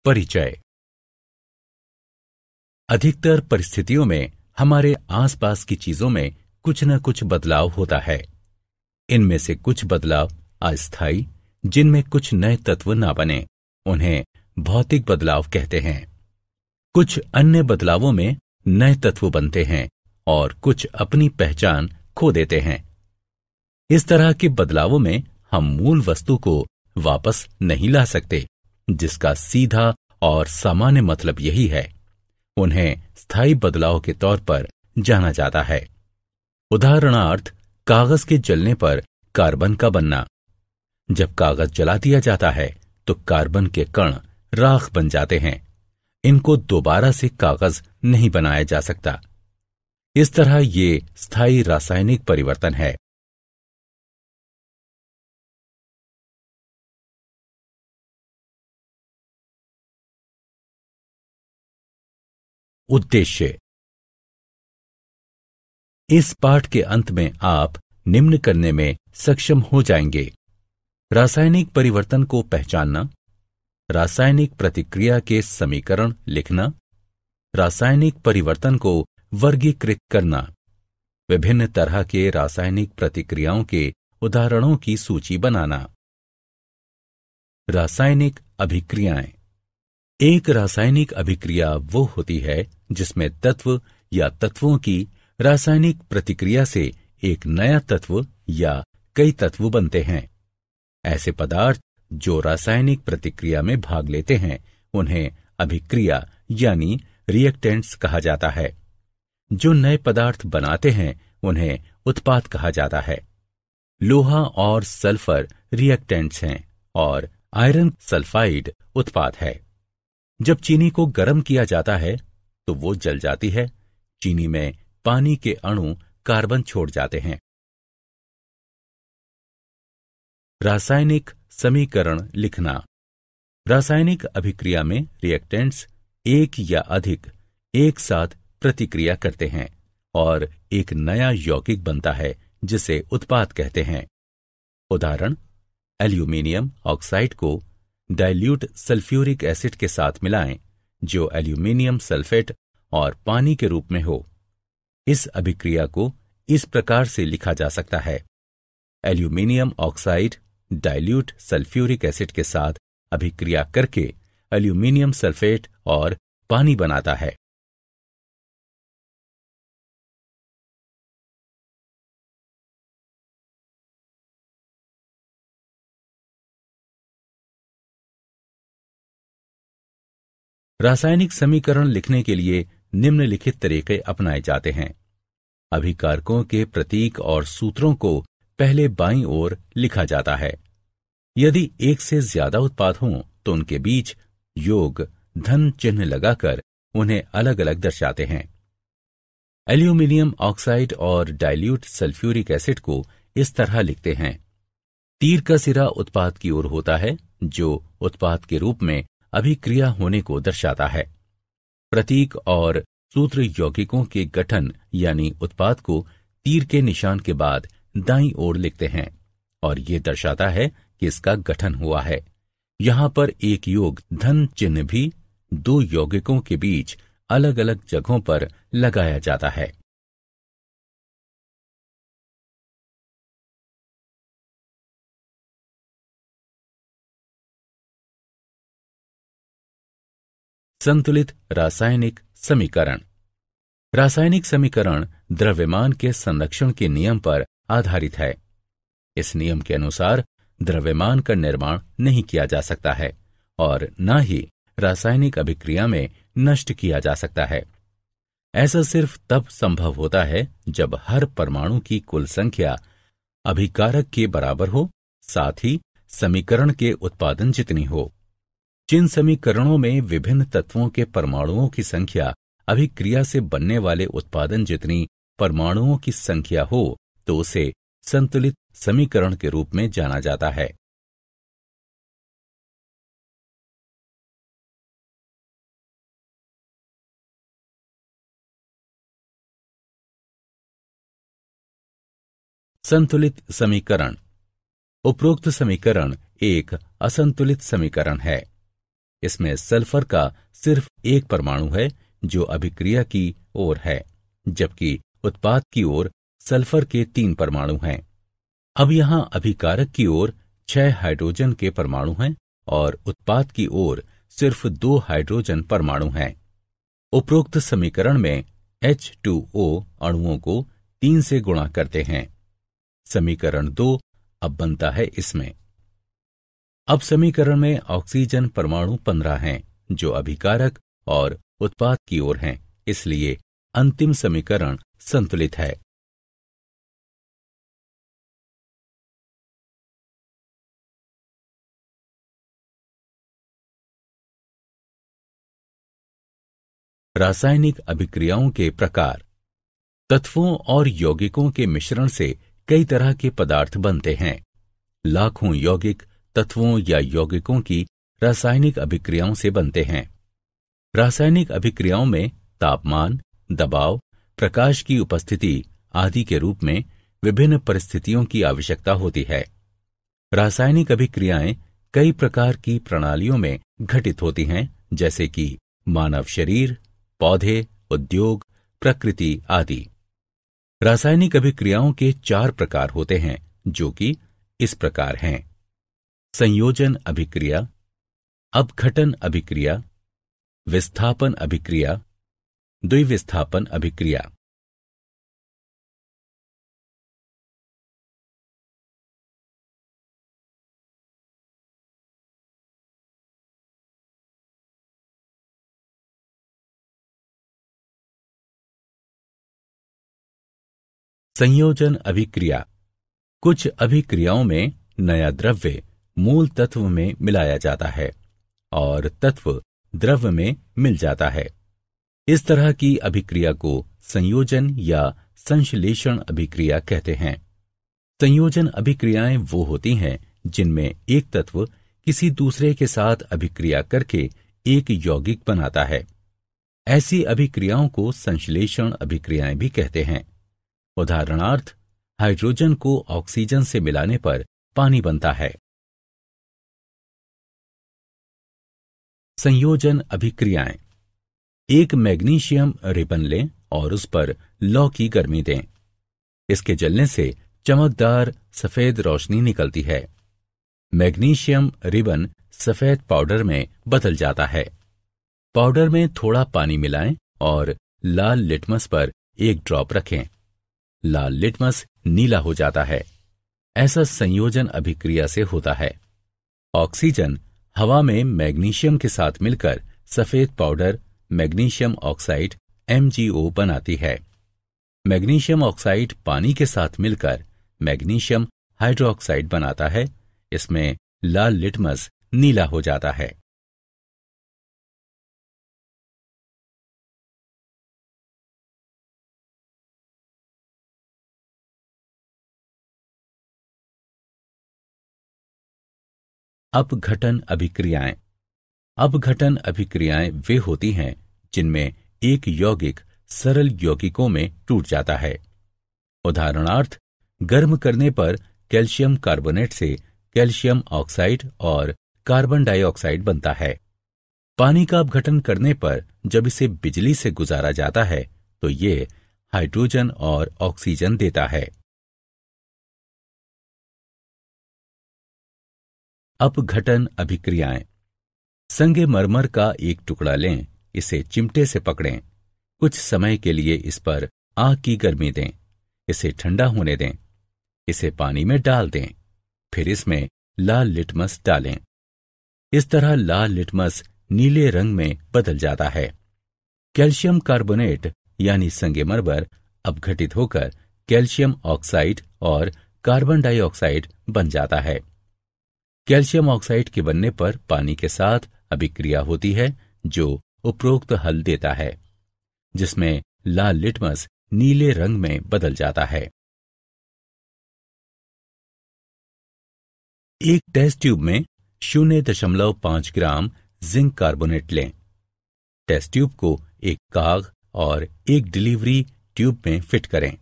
परिचय। अधिकतर परिस्थितियों में हमारे आसपास की चीजों में कुछ न कुछ बदलाव होता है। इनमें से कुछ बदलाव अस्थायी, जिनमें कुछ नए तत्व ना बने, उन्हें भौतिक बदलाव कहते हैं। कुछ अन्य बदलावों में नए तत्व बनते हैं और कुछ अपनी पहचान खो देते हैं। इस तरह के बदलावों में हम मूल वस्तु को वापस नहीं ला सकते, जिसका सीधा और सामान्य मतलब यही है। उन्हें स्थायी बदलाव के तौर पर जाना जाता है। उदाहरणार्थ, कागज के जलने पर कार्बन का बनना। जब कागज जला दिया जाता है तो कार्बन के कण राख बन जाते हैं। इनको दोबारा से कागज नहीं बनाया जा सकता। इस तरह ये स्थायी रासायनिक परिवर्तन है। उद्देश्य। इस पाठ के अंत में आप निम्न करने में सक्षम हो जाएंगे: रासायनिक परिवर्तन को पहचानना, रासायनिक प्रतिक्रिया के समीकरण लिखना, रासायनिक परिवर्तन को वर्गीकृत करना, विभिन्न तरह के रासायनिक प्रतिक्रियाओं के उदाहरणों की सूची बनाना। रासायनिक अभिक्रियाएं। एक रासायनिक अभिक्रिया वो होती है जिसमें तत्व या तत्वों की रासायनिक प्रतिक्रिया से एक नया तत्व या कई तत्व बनते हैं। ऐसे पदार्थ जो रासायनिक प्रतिक्रिया में भाग लेते हैं उन्हें अभिक्रिया यानी रिएक्टेंट्स कहा जाता है। जो नए पदार्थ बनाते हैं उन्हें उत्पाद कहा जाता है। लोहा और सल्फर रिएक्टेंट्स हैं और आयरन सल्फाइड उत्पाद है। जब चीनी को गर्म किया जाता है तो वो जल जाती है। चीनी में पानी के अणु कार्बन छोड़ जाते हैं। रासायनिक समीकरण लिखना। रासायनिक अभिक्रिया में रिएक्टेंट्स एक या अधिक एक साथ प्रतिक्रिया करते हैं और एक नया यौगिक बनता है जिसे उत्पाद कहते हैं। उदाहरण, एल्यूमीनियम ऑक्साइड को डाइल्यूट सल्फ्यूरिक एसिड के साथ मिलाएं जो एल्यूमीनियम सल्फेट और पानी के रूप में हो। इस अभिक्रिया को इस प्रकार से लिखा जा सकता है: aluminium oxide dilute sulphuric acid के साथ अभिक्रिया करके एल्यूमीनियम सल्फेट और पानी बनाता है। रासायनिक समीकरण लिखने के लिए निम्नलिखित तरीके अपनाए जाते हैं। अभिकारकों के प्रतीक और सूत्रों को पहले बाईं ओर लिखा जाता है। यदि एक से ज्यादा उत्पाद हों तो उनके बीच योग धन चिन्ह लगाकर उन्हें अलग अलग दर्शाते हैं। एल्यूमीनियम ऑक्साइड और डाइल्यूट सल्फ्यूरिक एसिड को इस तरह लिखते हैं। तीर का सिरा उत्पाद की ओर होता है जो उत्पाद के रूप में अभिक्रिया होने को दर्शाता है। प्रतीक और सूत्र यौगिकों के गठन यानी उत्पाद को तीर के निशान के बाद दाईं ओर लिखते हैं और ये दर्शाता है कि इसका गठन हुआ है। यहां पर एक योग धन चिन्ह भी दो यौगिकों के बीच अलग अलग जगहों पर लगाया जाता है। संतुलित रासायनिक समीकरण। रासायनिक समीकरण द्रव्यमान के संरक्षण के नियम पर आधारित है। इस नियम के अनुसार द्रव्यमान का निर्माण नहीं किया जा सकता है और न ही रासायनिक अभिक्रिया में नष्ट किया जा सकता है। ऐसा सिर्फ तब संभव होता है जब हर परमाणु की कुल संख्या अभिकारक के बराबर हो, साथ ही समीकरण के उत्पादन जितनी हो। जिन समीकरणों में विभिन्न तत्वों के परमाणुओं की संख्या अभिक्रिया से बनने वाले उत्पादन जितनी परमाणुओं की संख्या हो तो उसे संतुलित समीकरण के रूप में जाना जाता है। संतुलित समीकरण। उपरोक्त समीकरण एक असंतुलित समीकरण है। इसमें सल्फर का सिर्फ एक परमाणु है जो अभिक्रिया की ओर है, जबकि उत्पाद की ओर सल्फर के 3 परमाणु हैं। अब यहां अभिकारक की ओर 6 हाइड्रोजन के परमाणु हैं और उत्पाद की ओर सिर्फ 2 हाइड्रोजन परमाणु हैं। उपरोक्त समीकरण में H2O अणुओं को 3 से गुणा करते हैं। समीकरण 2 अब बनता है इसमें। अब समीकरण में ऑक्सीजन परमाणु 15 हैं जो अभिकारक और उत्पाद की ओर हैं, इसलिए अंतिम समीकरण संतुलित है। रासायनिक अभिक्रियाओं के प्रकार। तत्वों और यौगिकों के मिश्रण से कई तरह के पदार्थ बनते हैं। लाखों यौगिक तत्वों या यौगिकों की रासायनिक अभिक्रियाओं से बनते हैं। रासायनिक अभिक्रियाओं में तापमान, दबाव, प्रकाश की उपस्थिति आदि के रूप में विभिन्न परिस्थितियों की आवश्यकता होती है। रासायनिक अभिक्रियाएं कई प्रकार की प्रणालियों में घटित होती हैं, जैसे कि मानव शरीर, पौधे, उद्योग, प्रकृति आदि। रासायनिक अभिक्रियाओं के 4 प्रकार होते हैं, जो कि इस प्रकार हैं: संयोजन अभिक्रिया, अपघटन अभिक्रिया, विस्थापन अभिक्रिया, द्विविस्थापन अभिक्रिया। संयोजन अभिक्रिया। कुछ अभिक्रियाओं में नया द्रव्य मूल तत्व में मिलाया जाता है और तत्व द्रव्य में मिल जाता है। इस तरह की अभिक्रिया को संयोजन या संश्लेषण अभिक्रिया कहते हैं। संयोजन अभिक्रियाएं वो होती हैं जिनमें एक तत्व किसी दूसरे के साथ अभिक्रिया करके एक यौगिक बनाता है। ऐसी अभिक्रियाओं को संश्लेषण अभिक्रियाएं भी कहते हैं। उदाहरणार्थ, हाइड्रोजन को ऑक्सीजन से मिलाने पर पानी बनता है। संयोजन अभिक्रियाएं। एक मैग्नीशियम रिबन लें और उस पर लौ की गर्मी दें। इसके जलने से चमकदार सफेद रोशनी निकलती है। मैग्नीशियम रिबन सफेद पाउडर में बदल जाता है। पाउडर में थोड़ा पानी मिलाएं और लाल लिटमस पर एक ड्रॉप रखें। लाल लिटमस नीला हो जाता है। ऐसा संयोजन अभिक्रिया से होता है। ऑक्सीजन हवा में मैग्नीशियम के साथ मिलकर सफेद पाउडर मैग्नीशियम ऑक्साइड MgO बनाती है। मैग्नीशियम ऑक्साइड पानी के साथ मिलकर मैग्नीशियम हाइड्रोक्साइड बनाता है। इसमें लाल लिटमस नीला हो जाता है। अपघटन अभिक्रियाएं। अपघटन अभिक्रियाएं वे होती हैं जिनमें एक यौगिक सरल यौगिकों में टूट जाता है। उदाहरणार्थ, गर्म करने पर कैल्शियम कार्बोनेट से कैल्शियम ऑक्साइड और कार्बन डाइऑक्साइड बनता है। पानी का अपघटन करने पर जब इसे बिजली से गुजारा जाता है तो ये हाइड्रोजन और ऑक्सीजन देता है। अपघटन अभिक्रियाएं। संगमरमर का एक टुकड़ा लें, इसे चिमटे से पकड़ें। कुछ समय के लिए इस पर आग की गर्मी दें। इसे ठंडा होने दें। इसे पानी में डाल दें। फिर इसमें लाल लिटमस डालें। इस तरह लाल लिटमस नीले रंग में बदल जाता है। कैल्शियम कार्बोनेट यानी संगमरमर अपघटित होकर कैल्शियम ऑक्साइड और कार्बन डाइऑक्साइड बन जाता है। कैल्शियम ऑक्साइड के बनने पर पानी के साथ अभिक्रिया होती है जो उपरोक्त हल देता है, जिसमें लाल लिटमस नीले रंग में बदल जाता है। एक टेस्ट ट्यूब में 0.5 ग्राम जिंक कार्बोनेट लें। टेस्ट ट्यूब को एक काग और एक डिलीवरी ट्यूब में फिट करें।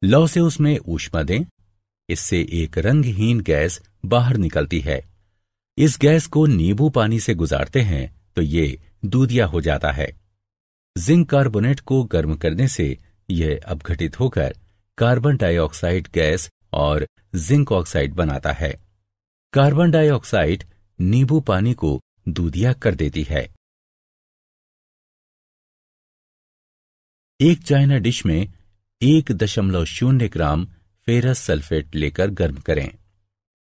लौ से उसमें ऊष्मा दें। इससे एक रंगहीन गैस बाहर निकलती है। इस गैस को नींबू पानी से गुजारते हैं तो ये दूधिया हो जाता है। जिंक कार्बोनेट को गर्म करने से यह अपघटित होकर कार्बन डाइऑक्साइड गैस और जिंक ऑक्साइड बनाता है। कार्बन डाइऑक्साइड नींबू पानी को दूधिया कर देती है। एक चाइना डिश में 1.0 ग्राम फेरस सल्फेट लेकर गर्म करें।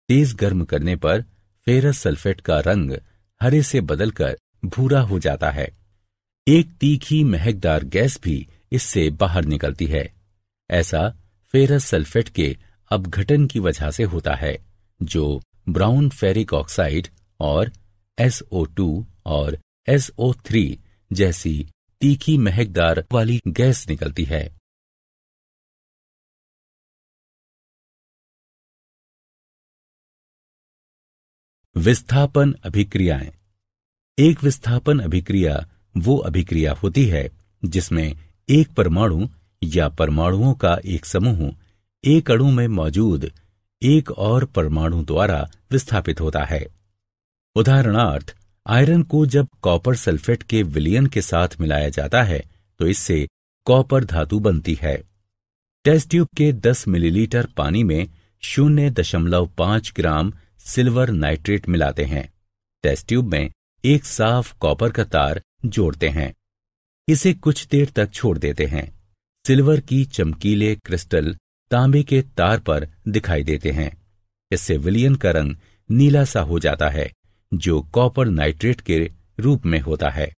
तेज गर्म करने पर फेरस सल्फेट का रंग हरे से बदलकर भूरा हो जाता है। एक तीखी महकदार गैस भी इससे बाहर निकलती है। ऐसा फेरस सल्फेट के अपघटन की वजह से होता है, जो ब्राउन फेरिक ऑक्साइड और SO2 और SO3 जैसी तीखी महकदार वाली गैस निकलती है। विस्थापन अभिक्रियाएं। एक विस्थापन अभिक्रिया वो अभिक्रिया होती है जिसमें एक परमाणु या परमाणुओं का एक समूह एक अणु में मौजूद एक और परमाणु द्वारा विस्थापित होता है। उदाहरणार्थ, आयरन को जब कॉपर सल्फेट के विलयन के साथ मिलाया जाता है तो इससे कॉपर धातु बनती है। टेस्ट ट्यूब के 10 मिलीलीटर पानी में 0.5 ग्राम सिल्वर नाइट्रेट मिलाते हैं। टेस्ट ट्यूब में एक साफ कॉपर का तार जोड़ते हैं। इसे कुछ देर तक छोड़ देते हैं। सिल्वर की चमकीले क्रिस्टल तांबे के तार पर दिखाई देते हैं। इससे विलयन का रंग नीला सा हो जाता है, जो कॉपर नाइट्रेट के रूप में होता है।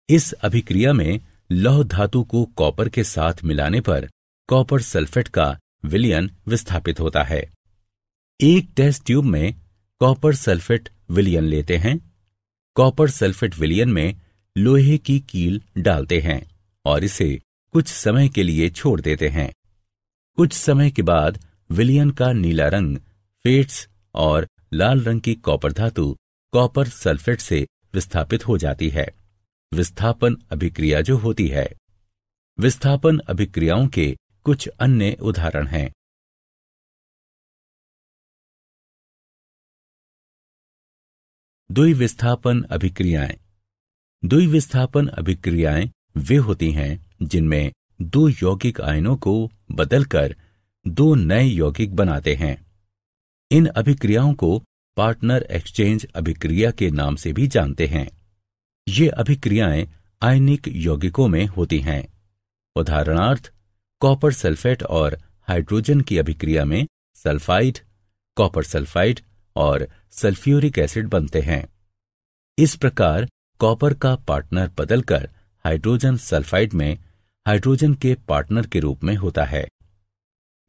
इस अभिक्रिया में लौह धातु को कॉपर के साथ मिलाने पर कॉपर सल्फेट का विलयन विस्थापित होता है। एक टेस्ट ट्यूब में कॉपर सल्फेट विलयन लेते हैं। कॉपर सल्फेट विलयन में लोहे की कील डालते हैं और इसे कुछ समय के लिए छोड़ देते हैं। कुछ समय के बाद विलयन का नीला रंग फेट्स और लाल रंग की कॉपर धातु कॉपर सल्फेट से विस्थापित हो जाती है। विस्थापन अभिक्रिया जो होती है। विस्थापन अभिक्रियाओं के कुछ अन्य उदाहरण हैं। द्विविस्थापन अभिक्रियाएं। द्विविस्थापन अभिक्रियाएं वे होती हैं जिनमें दो यौगिक आयनों को बदलकर दो नए यौगिक बनाते हैं। इन अभिक्रियाओं को पार्टनर एक्सचेंज अभिक्रिया के नाम से भी जानते हैं। ये अभिक्रियाएं आयनिक यौगिकों में होती हैं। उदाहरणार्थ, कॉपर सल्फेट और हाइड्रोजन की अभिक्रिया में सल्फाइड, कॉपर सल्फाइड और सल्फ्यूरिक एसिड बनते हैं। इस प्रकार कॉपर का पार्टनर बदलकर हाइड्रोजन सल्फाइड में हाइड्रोजन के पार्टनर के रूप में होता है।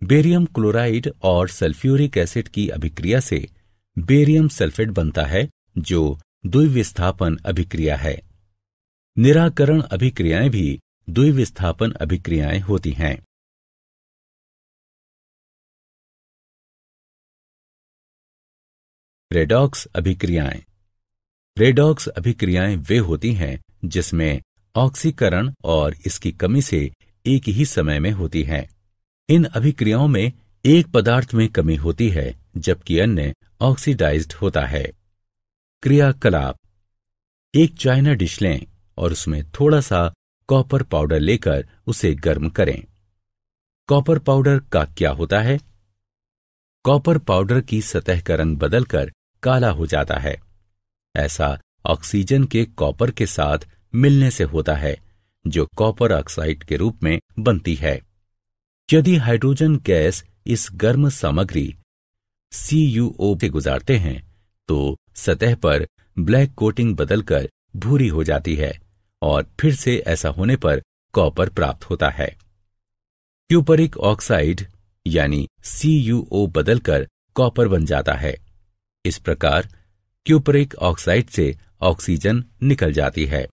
बेरियम क्लोराइड और सल्फ्यूरिक एसिड की अभिक्रिया से बेरियम सल्फेट बनता है, जो द्विविस्थापन अभिक्रिया है। निराकरण अभिक्रियाएं भी द्विविस्थापन अभिक्रियाएं होती हैं। रेडॉक्स अभिक्रियाएं। रेडॉक्स अभिक्रियाएं वे होती हैं जिसमें ऑक्सीकरण और इसकी कमी से एक ही समय में होती हैं। इन अभिक्रियाओं में एक पदार्थ में कमी होती है जबकि अन्य ऑक्सीडाइज्ड होता है। क्रियाकलाप। एक चाइना डिश लें और उसमें थोड़ा सा कॉपर पाउडर लेकर उसे गर्म करें। कॉपर पाउडर का क्या होता है? कॉपर पाउडर की सतह का रंग बदलकर काला हो जाता है। ऐसा ऑक्सीजन के कॉपर के साथ मिलने से होता है, जो कॉपर ऑक्साइड के रूप में बनती है। यदि हाइड्रोजन गैस इस गर्म सामग्री CuO से गुजारते हैं तो सतह पर ब्लैक कोटिंग बदलकर भूरी हो जाती है और फिर से ऐसा होने पर कॉपर प्राप्त होता है। क्यूपरिक ऑक्साइड यानी CuO बदलकर कॉपर बन जाता है। इस प्रकार क्यूपरिक ऑक्साइड से ऑक्सीजन निकल जाती है।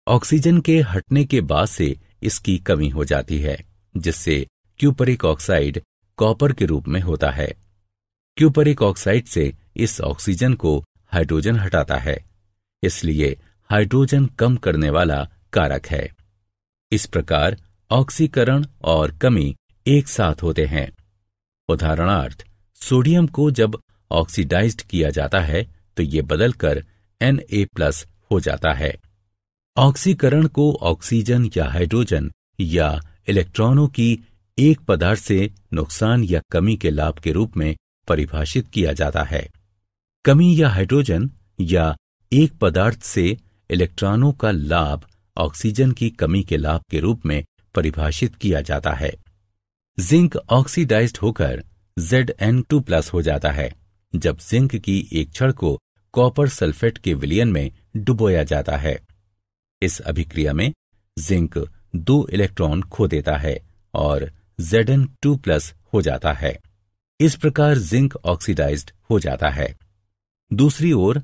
ऑक्सीजन के हटने के बाद से इसकी कमी हो जाती है, जिससे क्यूपरिक ऑक्साइड कॉपर के रूप में होता है। क्यूपरिक ऑक्साइड से इस ऑक्सीजन को हाइड्रोजन हटाता है, इसलिए हाइड्रोजन कम करने वाला कारक है। इस प्रकार ऑक्सीकरण और कमी एक साथ होते हैं। उदाहरणार्थ, सोडियम को जब ऑक्सीडाइज्ड किया जाता है तो ये बदलकर Na+ हो जाता है। ऑक्सीकरण को ऑक्सीजन या हाइड्रोजन या इलेक्ट्रॉनों की एक पदार्थ से नुकसान या कमी के लाभ के रूप में परिभाषित किया जाता है। कमी या हाइड्रोजन या एक पदार्थ से इलेक्ट्रॉनों का लाभ ऑक्सीजन की कमी के लाभ के रूप में परिभाषित किया जाता है। जिंक ऑक्सीडाइज्ड होकर Zn2+ हो जाता है जब जिंक की एक छड़ को कॉपर सल्फेट के विलयन में डुबोया जाता है। इस अभिक्रिया में जिंक 2 इलेक्ट्रॉन खो देता है और Zn2+ हो जाता है। इस प्रकार जिंक ऑक्सीडाइज्ड हो जाता है। दूसरी ओर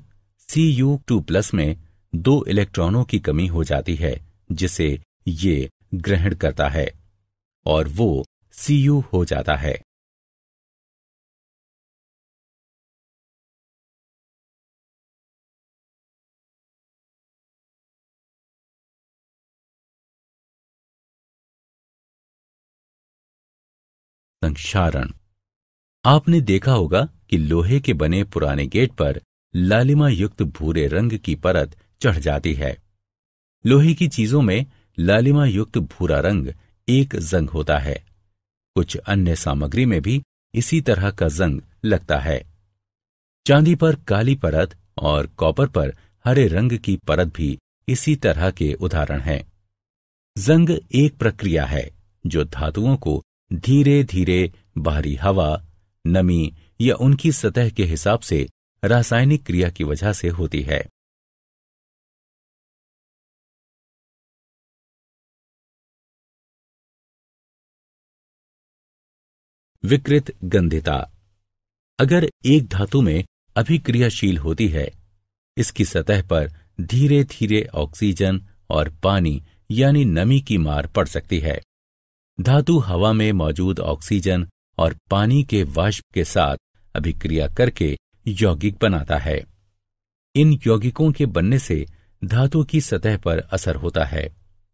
Cu2+ में 2 इलेक्ट्रॉनों की कमी हो जाती है जिसे ये ग्रहण करता है और वो Cu हो जाता है। संक्षारण। आपने देखा होगा कि लोहे के बने पुराने गेट पर लालिमा युक्त भूरे रंग की परत चढ़ जाती है। लोहे की चीजों में लालिमा युक्त भूरा रंग एक जंग होता है। कुछ अन्य सामग्री में भी इसी तरह का जंग लगता है। चांदी पर काली परत और कॉपर पर हरे रंग की परत भी इसी तरह के उदाहरण हैं। जंग एक प्रक्रिया है जो धातुओं को धीरे धीरे बाहरी हवा, नमी या उनकी सतह के हिसाब से रासायनिक क्रिया की वजह से होती है। विकृत गंधिता। अगर एक धातु में अभिक्रियाशील होती है, इसकी सतह पर धीरे धीरे ऑक्सीजन और पानी यानी नमी की मार पड़ सकती है। धातु हवा में मौजूद ऑक्सीजन और पानी के वाष्प के साथ अभिक्रिया करके यौगिक बनाता है। इन यौगिकों के बनने से धातु की सतह पर असर होता है।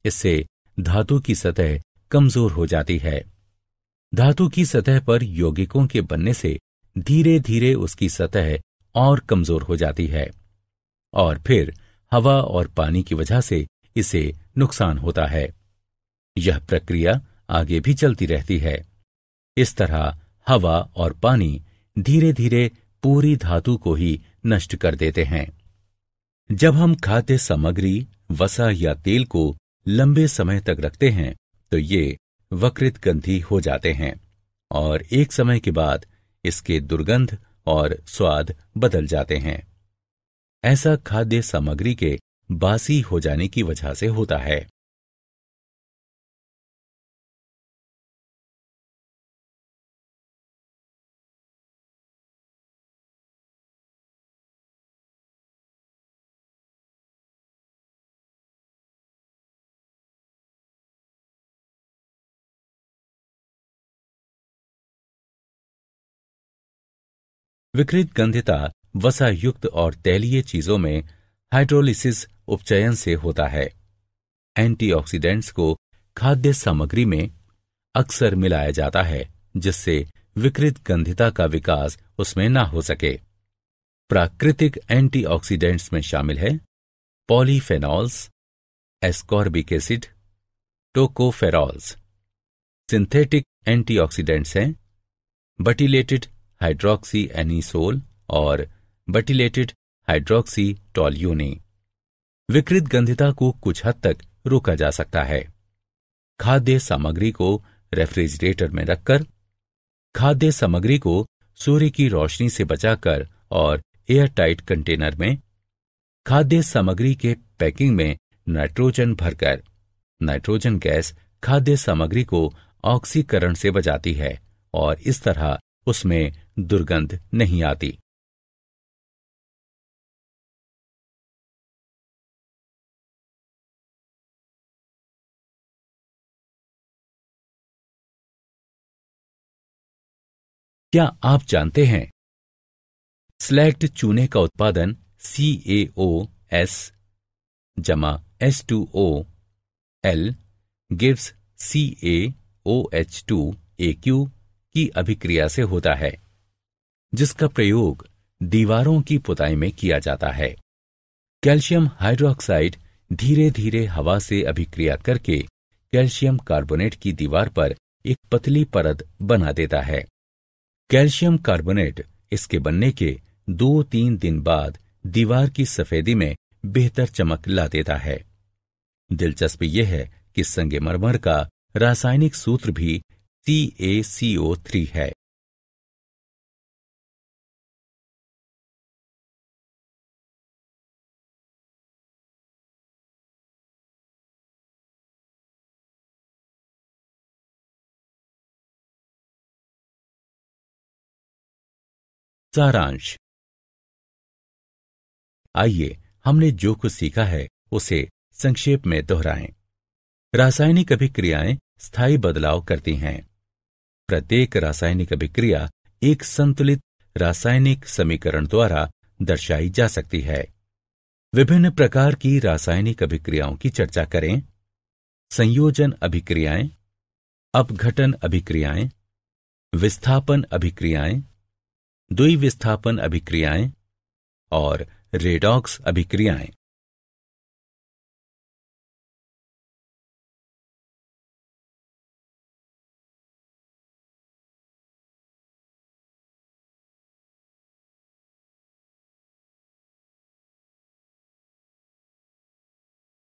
इससे धातु की सतह कमजोर हो जाती है। धातु की सतह पर यौगिकों के बनने से धीरे धीरे उसकी सतह और कमजोर हो जाती है और फिर हवा और पानी की वजह से इसे नुकसान होता है। यह प्रक्रिया आगे भी चलती रहती है। इस तरह हवा और पानी धीरे धीरे पूरी धातु को ही नष्ट कर देते हैं। जब हम खाद्य सामग्री, वसा या तेल को लंबे समय तक रखते हैं तो ये वकृत गंधी हो जाते हैं और एक समय के बाद इसके दुर्गंध और स्वाद बदल जाते हैं। ऐसा खाद्य सामग्री के बासी हो जाने की वजह से होता है। विकृत गंधिता वसा युक्त और तैलीय चीजों में हाइड्रोलिसिस उपचयन से होता है। एंटीऑक्सीडेंट्स को खाद्य सामग्री में अक्सर मिलाया जाता है जिससे विकृत गंधिता का विकास उसमें ना हो सके। प्राकृतिक एंटीऑक्सीडेंट्स में शामिल है polyphenols, ascorbic acid, tocopherols. Synthetic antioxidants हैं बटिलेटेड हाइड्रोक्सी एनिसोल और बटिलेटेड हाइड्रोक्सी टोल्यूनी। विकृत गंधिता को कुछ हद तक रोका जा सकता है। खाद्य सामग्री को रेफ्रिजरेटर में रखकर, खाद्य सामग्री को सूर्य की रोशनी से बचाकर और एयरटाइट कंटेनर में, खाद्य सामग्री के पैकिंग में नाइट्रोजन भरकर। नाइट्रोजन गैस खाद्य सामग्री को ऑक्सीकरण से बचाती है और इस तरह उसमें दुर्गंध नहीं आती। क्या आप जानते हैं स्लैग्ड चूने का उत्पादन CaOS जमा H2O L gives CaOH2 AQ की अभिक्रिया से होता है, जिसका प्रयोग दीवारों की पुताई में किया जाता है। कैल्शियम हाइड्रोक्साइड धीरे धीरे हवा से अभिक्रिया करके कैल्शियम कार्बोनेट की दीवार पर एक पतली परत बना देता है। कैल्शियम कार्बोनेट इसके बनने के 2-3 दिन बाद दीवार की सफेदी में बेहतर चमक ला देता है। दिलचस्प यह है कि संगमरमर का रासायनिक सूत्र भी CaCO3 है। सारांश। आइए हमने जो कुछ सीखा है उसे संक्षेप में दोहराएं। रासायनिक अभिक्रियाएं स्थायी बदलाव करती हैं। प्रत्येक रासायनिक अभिक्रिया एक संतुलित रासायनिक समीकरण द्वारा दर्शाई जा सकती है। विभिन्न प्रकार की रासायनिक अभिक्रियाओं की चर्चा करें। संयोजन अभिक्रियाएं, अपघटन अभिक्रियाएं, विस्थापन अभिक्रियाएं, द्विविस्थापन अभिक्रियाएं और रेडॉक्स अभिक्रियाएं।